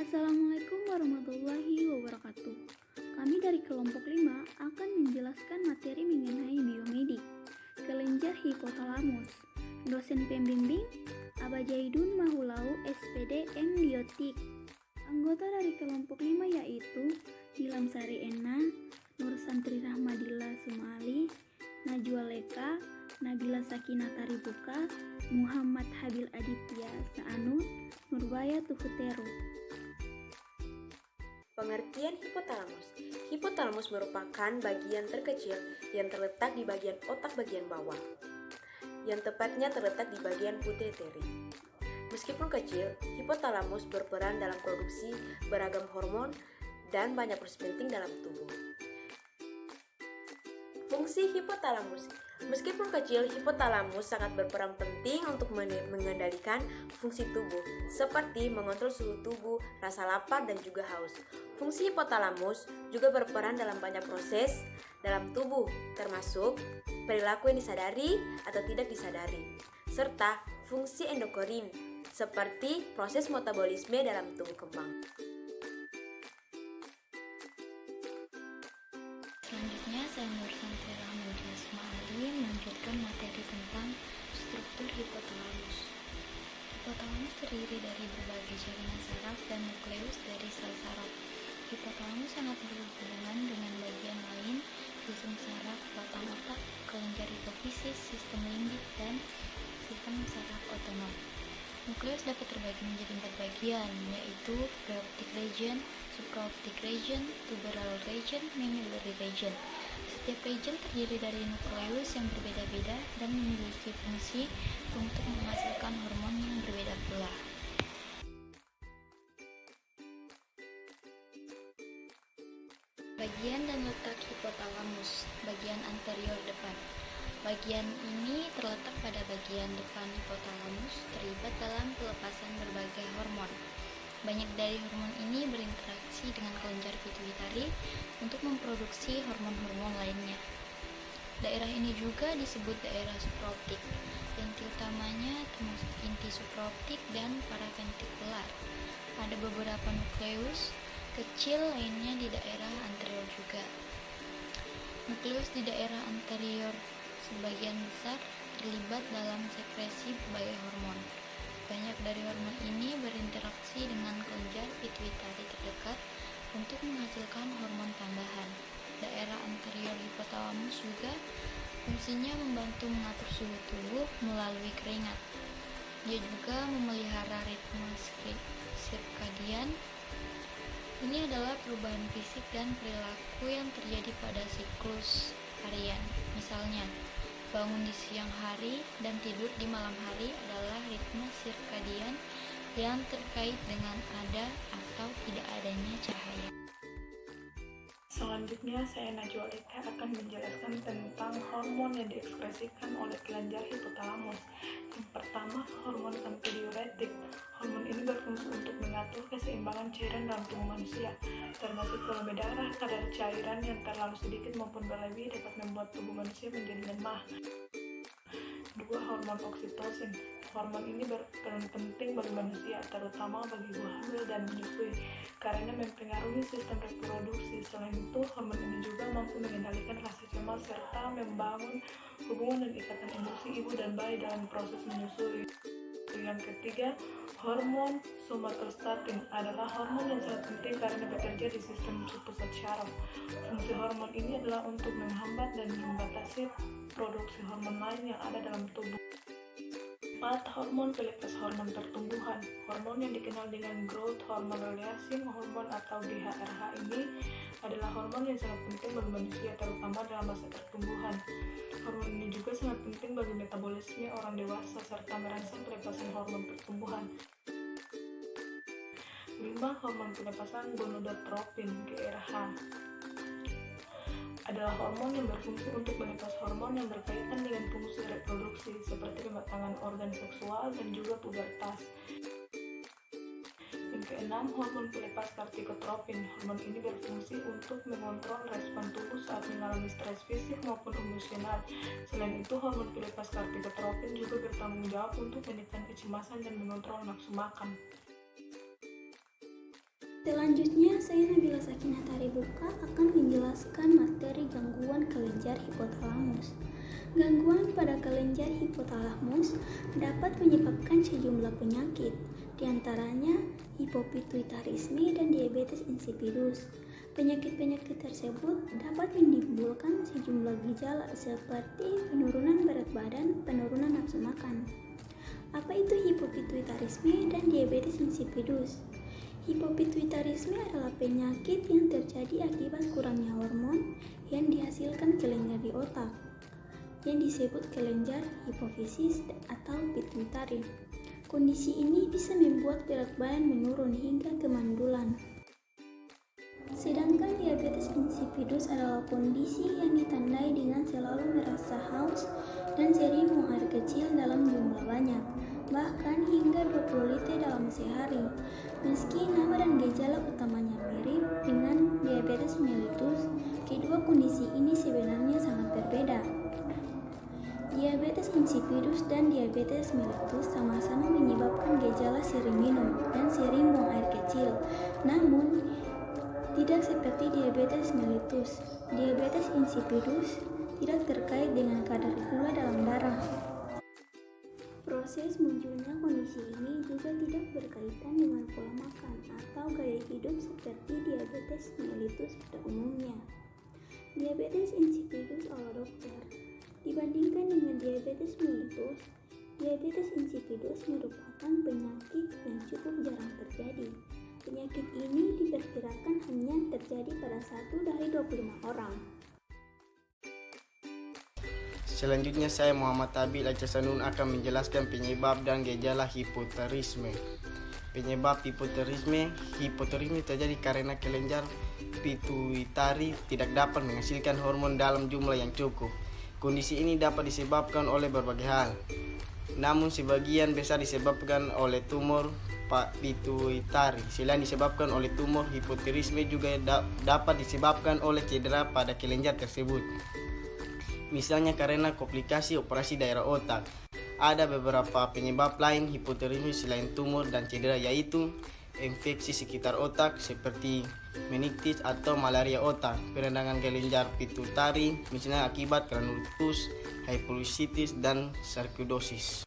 Assalamualaikum warahmatullahi wabarakatuh. Kami dari kelompok 5 akan menjelaskan materi mengenai biomedik. Kelenjar hipotalamus. Dosen pembimbing Aba Jaidun Mahulau SPD M Biotik. Anggota dari kelompok 5 yaitu Nilam Sari Ena, Nur Santri Rahmadillah Sumali, Najwa Leka, Nabila Sakinah Taribuka, Muhammad Habil Aditya Saanun, Nurbaya Tuhuteru. Pengertian hipotalamus. Hipotalamus merupakan bagian terkecil yang terletak di bagian otak bagian bawah, yang tepatnya terletak di bagian pituitari. Meskipun kecil, hipotalamus berperan dalam produksi beragam hormon dan banyak proses penting dalam tubuh. Fungsi hipotalamus. Meskipun kecil, hipotalamus sangat berperan penting untuk mengendalikan fungsi tubuh, seperti mengontrol suhu tubuh, rasa lapar, dan juga haus. Fungsi hipotalamus juga berperan dalam banyak proses dalam tubuh, termasuk perilaku yang disadari atau tidak disadari, serta fungsi endokrin, seperti proses metabolisme dalam tubuh kembang. Selanjutnya, saya Nur Santri Rahmadillah Sumali melanjutkan materi tentang struktur hipotalamus. Hipotalamus terdiri dari berbagai jaringan saraf dan nukleus dari sel saraf. Hipotalamus sangat berhubungan dengan bagian lain, sistem saraf, batang otak, kelenjar hipofisis, sistem limbik, dan sistem saraf otonom. Nukleus dapat terbagi menjadi 4 bagian, yaitu preoptic region, supraoptic region, tuberal region, mammillary region. Setiap region terdiri dari nukleus yang berbeda-beda dan memiliki fungsi untuk menghasilkan hormon yang berbeda pula. Bagian dan letak hipotalamus, bagian anterior depan. Bagian ini terletak pada bagian depan hipotalamus, terlibat dalam pelepasan berbagai hormon. Banyak dari hormon ini berinteraksi dengan kelenjar pituitari untuk memproduksi hormon-hormon lainnya. Daerah ini juga disebut daerah supraoptik. Inti utamanya termasuk inti supraoptik dan paraventikular. Ada beberapa nukleus kecil lainnya di daerah anterior juga. Nukleus di daerah anterior sebagian besar terlibat dalam sekresi berbagai hormon. Banyak dari hormon ini berinteraksi dengan kelenjar pituitari terdekat untuk menghasilkan hormon tambahan. Daerah anterior hipotalamus juga fungsinya membantu mengatur suhu tubuh melalui keringat. Dia juga memelihara ritme sirkadian. Ini adalah perubahan fisik dan perilaku yang terjadi pada siklus harian. Misalnya, bangun di siang hari dan tidur di malam hari adalah ritme sirkadian yang terkait dengan ada atau tidak adanya cahaya. Selanjutnya, saya Najwa Leka akan menjelaskan tentang hormon yang diekspresikan oleh kelenjar hipotalamus. Yang pertama, hormon antidiuretik. Hormon ini berfungsi untuk mengatur keseimbangan cairan dalam tubuh manusia, termasuk volume darah. Kadar cairan yang terlalu sedikit maupun berlebih dapat membuat tubuh manusia menjadi lemah. 2. Hormon oksitosin. Hormon ini berperan penting bagi manusia, terutama bagi ibu hamil dan menyusui, karena mempengaruhi sistem reproduksi. Selain itu, hormon ini juga mampu mengendalikan rasa cemas serta membangun hubungan dan ikatan emosi ibu dan bayi dalam proses menyusui. Yang ketiga, hormon somatostatin adalah hormon yang sangat penting karena bekerja di sistem pusat syaraf. Fungsi hormon ini adalah untuk menghambat dan membatasi produksi hormon lain yang ada dalam tubuh. 4. Hormon pelepas hormon pertumbuhan. Hormon yang dikenal dengan growth hormone releasing hormone atau GHRH ini adalah hormon yang sangat penting bagi manusia, terutama dalam masa pertumbuhan. Hormon ini juga sangat penting bagi metabolisme orang dewasa serta merangsang pelepasan hormon pertumbuhan. 5. Hormon pelepasan gonadotropin (GRH) adalah hormon yang berfungsi untuk melepas hormon yang berkaitan dengan fungsi reproduksi seperti kematangan organ seksual dan juga pubertas. Yang keenam, hormon pelepas kortikotropin. Hormon ini berfungsi untuk mengontrol respon tubuh saat mengalami stres fisik maupun emosional. Selain itu, hormon pelepas kortikotropin juga bertanggung jawab untuk menekan kecemasan dan mengontrol nafsu makan. Selanjutnya, saya Nabila Sakinah Taribuka akan menjelaskan materi gangguan kelenjar hipotalamus. Gangguan pada kelenjar hipotalamus dapat menyebabkan sejumlah penyakit, diantaranya hipopituitarisme dan diabetes insipidus. Penyakit-penyakit tersebut dapat menimbulkan sejumlah gejala seperti penurunan berat badan, penurunan nafsu makan. Apa itu hipopituitarisme dan diabetes insipidus? Hipopituitarisme adalah penyakit yang terjadi akibat kurangnya hormon yang dihasilkan kelenjar di otak, yang disebut kelenjar hipofisis atau pituitari. Kondisi ini bisa membuat berat badan menurun hingga kemandulan. Sedangkan diabetes insipidus adalah kondisi yang ditandai dengan selalu merasa haus dan sering buang air kecil dalam jumlah banyak, bahkan hingga 20 liter dalam sehari. Meski nama dan gejala utamanya mirip dengan diabetes mellitus, kedua kondisi ini sebenarnya sangat berbeda. Diabetes insipidus dan diabetes mellitus sama-sama menyebabkan gejala sering minum dan sering buang air kecil. Namun, tidak seperti diabetes mellitus, diabetes insipidus tidak terkait dengan kadar gula dalam darah. Proses munculnya kondisi ini juga tidak berkaitan dengan pola makan atau gaya hidup seperti diabetes mellitus pada umumnya. Diabetes insipidus ala dokter. Dibandingkan dengan diabetes mellitus, diabetes insipidus merupakan penyakit yang cukup jarang terjadi. Penyakit ini diperkirakan hanya terjadi pada 1 dari 25 orang. Selanjutnya saya Muhammad Tabil Acasanun akan menjelaskan penyebab dan gejala hipotiroidisme. Penyebab hipotiroidisme terjadi karena kelenjar pituitari tidak dapat menghasilkan hormon dalam jumlah yang cukup. Kondisi ini dapat disebabkan oleh berbagai hal, namun sebagian besar disebabkan oleh tumor pituitari. Selain disebabkan oleh tumor, hipotiroidisme juga dapat disebabkan oleh cedera pada kelenjar tersebut. Misalnya karena komplikasi operasi daerah otak. Ada beberapa penyebab lain hipotiroidisme selain tumor dan cedera, yaitu infeksi sekitar otak seperti meningitis atau malaria otak, peradangan kelenjar pituitari misalnya akibat granulomatous, hypolusitis, dan sarkoidosis.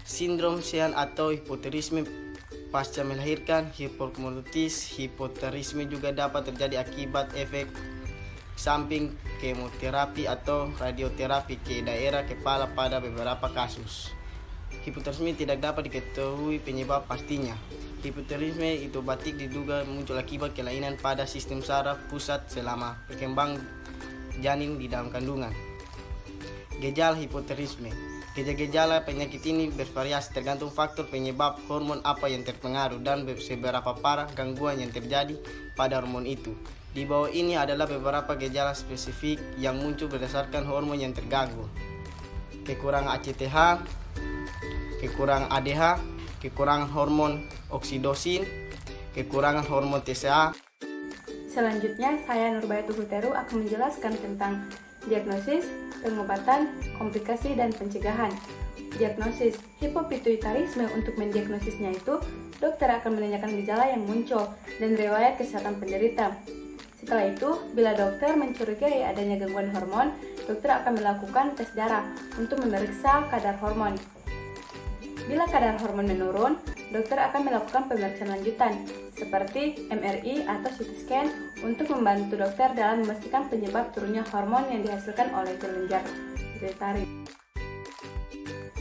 Sindrom Sheehan atau hipotiroidisme pasca melahirkan, hipohormontis. Hipotiroidisme juga dapat terjadi akibat efek samping kemoterapi atau radioterapi ke daerah kepala pada beberapa kasus. Hipotiroidisme tidak dapat diketahui penyebab pastinya. Hipotiroidisme itu batik diduga muncul akibat kelainan pada sistem saraf pusat selama perkembangan janin di dalam kandungan. Gejala hipotiroidisme. Gejala penyakit ini bervariasi tergantung faktor penyebab hormon apa yang terpengaruh dan seberapa parah gangguan yang terjadi pada hormon itu. Di bawah ini adalah beberapa gejala spesifik yang muncul berdasarkan hormon yang terganggu. Kekurangan ACTH, kekurangan ADH, kekurangan hormon oksitosin, kekurangan hormon TSH. Selanjutnya, saya Nurbayatul Huteru akan menjelaskan tentang diagnosis, pengobatan, komplikasi, dan pencegahan. Diagnosis hipopituitarisme. Untuk mendiagnosisnya itu, dokter akan menanyakan gejala yang muncul dan riwayat kesehatan penderita. Setelah itu, bila dokter mencurigai adanya gangguan hormon, dokter akan melakukan tes darah untuk memeriksa kadar hormon. Bila kadar hormon menurun, dokter akan melakukan pemeriksaan lanjutan seperti MRI atau CT scan untuk membantu dokter dalam memastikan penyebab turunnya hormon yang dihasilkan oleh kelenjar pituitari.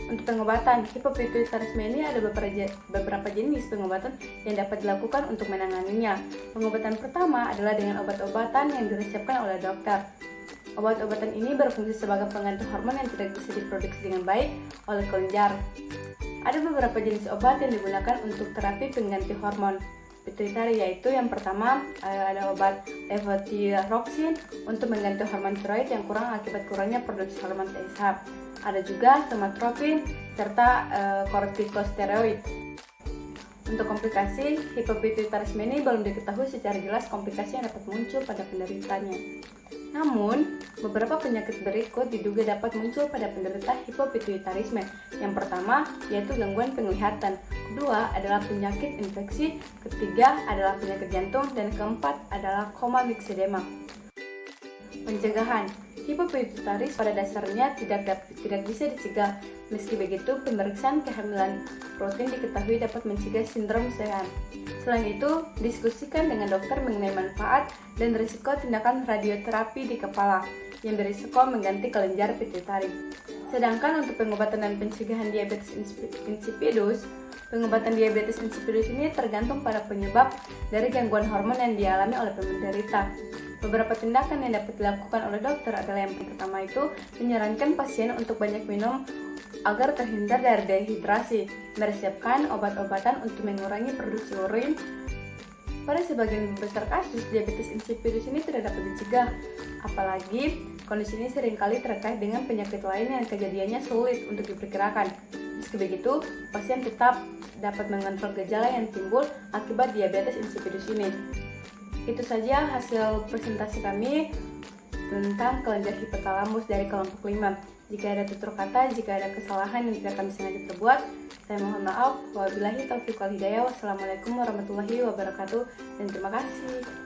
Untuk pengobatan hipopituitarisme ini ada beberapa jenis pengobatan yang dapat dilakukan untuk menanganinya. Pengobatan pertama adalah dengan obat-obatan yang diresepkan oleh dokter. Obat-obatan ini berfungsi sebagai pengganti hormon yang tidak bisa diproduksi dengan baik oleh kelenjar. Ada beberapa jenis obat yang digunakan untuk terapi pengganti hormon pituitari, yaitu yang pertama ada obat levothyroxine untuk mengganti hormon tiroid yang kurang akibat kurangnya produksi hormon TSH. Ada juga somatropin serta kortikosteroid. Untuk komplikasi hipopituitarisme ini belum diketahui secara jelas komplikasi yang dapat muncul pada penderitanya. Namun, beberapa penyakit berikut diduga dapat muncul pada penderita hipopituitarisme. Yang pertama, yaitu gangguan penglihatan. Kedua adalah penyakit infeksi. Ketiga adalah penyakit jantung. Dan keempat adalah koma myxedema. Pencegahan. Hipopituitaris pada dasarnya tidak bisa dicegah. Meski begitu, pemeriksaan kehamilan rutin diketahui dapat mencegah sindrom Seyhan. Selain itu, diskusikan dengan dokter mengenai manfaat dan risiko tindakan radioterapi di kepala yang berisiko mengganti kelenjar pituitari. Sedangkan untuk pengobatan dan pencegahan diabetes insipidus, pengobatan diabetes insipidus ini tergantung pada penyebab dari gangguan hormon yang dialami oleh penderita. Beberapa tindakan yang dapat dilakukan oleh dokter adalah yang pertama itu menyarankan pasien untuk banyak minum agar terhindar dari dehidrasi, meresepkan obat-obatan untuk mengurangi produksi urin. Pada sebagian besar kasus, diabetes insipidus ini tidak dapat dicegah, apalagi kondisi ini seringkali terkait dengan penyakit lain yang kejadiannya sulit untuk diperkirakan. Meski begitu, pasien tetap dapat mengontrol gejala yang timbul akibat diabetes insipidus ini. Itu saja hasil presentasi kami tentang kelenjar hipotalamus dari kelompok 5. Jika ada tutur kata, jika ada kesalahan yang tidak kami sengaja perbuat, saya mohon maaf. Wabillahi taufiq wal hidayah. Wassalamualaikum warahmatullahi wabarakatuh. Dan terima kasih.